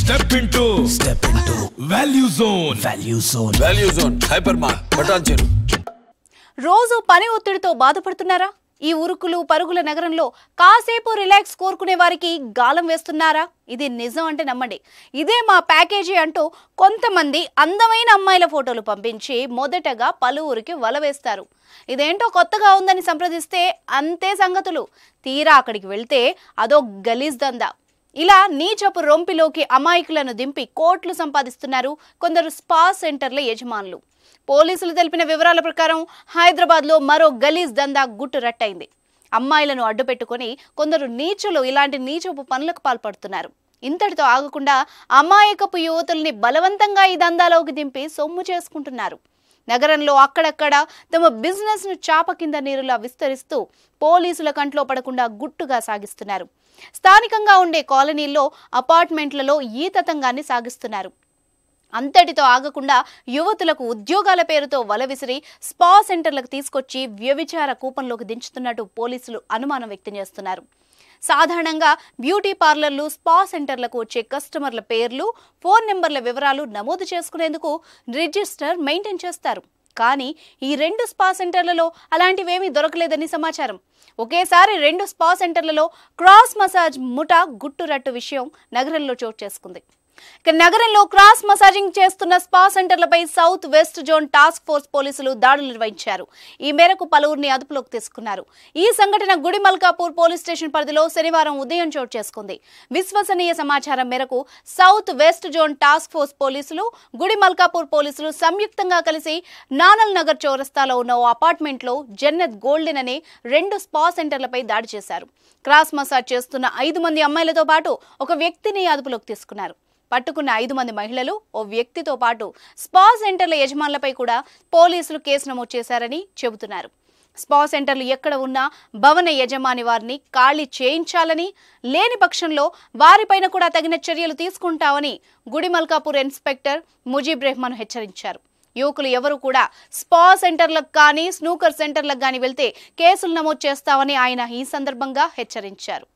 Step into Value Zone Hypermart Patancheru. రోజు పని ఒత్తిడితో బాధపడుతున్నారా? ఈ ఉరుకులు పరుగుల నగరంలో కాసేపు రిలాక్స్ కోరుకునే వారికి గాలం వేస్తున్నారా? ఇది నిజం అంటే నమ్మండి. ఇదే మా ప్యాకేజీ అంటూ కొంతమంది అందమైన అమ్మాయిల ఫోటోలు పంపించి మొదటగా పలువురికి వల వేస్తారు. ఇదేంటో కొత్తగా ఉందని సంప్రదిస్తే అంతే సంగతులు. తీరా అక్కడికి వెళ్తే అదో గలీజ్ దందా. ఇలా నీచపు రొంపిలోకి అమాయకులను దింపి కోట్లు సంపాదిస్తున్నారు కొందరు స్పా సెంటర్ల యజమానులు. పోలీసులు తెలిపిన వివరాల ప్రకారం హైదరాబాద్లో మరో గలీజ్ దందా గుట్టు రట్టయింది. అమ్మాయిలను అడ్డుపెట్టుకుని కొందరు నీచులు ఇలాంటి నీచపు పనులకు పాల్పడుతున్నారు. ఇంతటితో ఆగకుండా అమాయకపు యువతుల్ని బలవంతంగా ఈ దందాలోకి దింపి సొమ్ము చేసుకుంటున్నారు. నగరంలో అక్కడక్కడ తమ బిజినెస్ ను చాప కింద నీరులా విస్తరిస్తూ పోలీసుల కంట్లో పడకుండా గుట్టుగా సాగిస్తున్నారు. స్థానికంగా ఉండే కాలనీల్లో అపార్ట్మెంట్లలో ఈ తతంగాన్ని సాగిస్తున్నారు. అంతటితో ఆగకుండా యువతులకు ఉద్యోగాల పేరుతో వల విసిరి స్పా సెంటర్లకు తీసుకొచ్చి వ్యభిచార కూపంలోకి దించుతున్నట్టు పోలీసులు అనుమానం వ్యక్తం చేస్తున్నారు. సాధారణంగా బ్యూటీ పార్లర్లు, స్పా సెంటర్లకు వచ్చే కస్టమర్ల పేర్లు, ఫోన్ నెంబర్ల వివరాలు నమోదు చేసుకునేందుకు రిజిస్టర్ మెయింటైన్ చేస్తారు. కానీ ఈ 2 స్పా సెంటర్లలో అలాంటివేమీ దొరకలేదని సమాచారం. ఒకేసారి 2 స్పా సెంటర్లలో క్రాస్ మసాజ్ ముఠా గుట్టురట్టు విషయం నగరంలో చోటు చేసుకుంది. నగరంలో క్రాస్ మసాజింగ్ చేస్తున్న స్పా సెంటర్లపై south west zone task force పోలీసులు దాడులు నిర్వహించారు. ఈ మేరకు పలువురిని అదుపులోకి తీసుకున్నారు. ఈ సంఘటన గుడిమల్కాపూర్ పోలీస్ స్టేషన్ పరిధిలో శనివారం ఉదయం చోటు చేసుకుంది. విశ్వసనీయ సమాచారం మేరకు south west zone task force పోలీసులు, గుడిమల్కాపూర్ పోలీసులు సంయుక్తంగా కలిసి నానల్ నగర్ చౌరస్తాలో ఉన్న ఓ అపార్ట్మెంట్ లో జన్నత్ గోల్డెన్ అనే 2 స్పా సెంటర్లపై దాడి చేశారు. క్రాస్ మసాజ్ చేస్తున్న 5 మంది అమ్మాయిలతో పాటు ఒక వ్యక్తిని అదుపులోకి తీసుకున్నారు. పట్టుకున్న 5 మంది మహిళలు, ఓ వ్యక్తితో పాటు స్పా సెంటర్ల యజమానులపై కూడా పోలీసులు కేసు నమోదు చేశారని చెబుతున్నారు. స్పా సెంటర్లు ఎక్కడ ఉన్నా భవన యజమాని వారిని ఖాళీ చేయించాలని, లేని పక్షంలో వారిపైన కూడా తగిన చర్యలు తీసుకుంటామని గుడిమల్కాపూర్ ఇన్స్పెక్టర్ ముజీబ్ రెహమాన్ హెచ్చరించారు. యువకులు ఎవరు కూడా స్పా సెంటర్లకు కానీ, స్నూకర్ సెంటర్లకు కానీ వెళ్తే కేసులు నమోదు చేస్తామని ఆయన ఈ సందర్భంగా హెచ్చరించారు.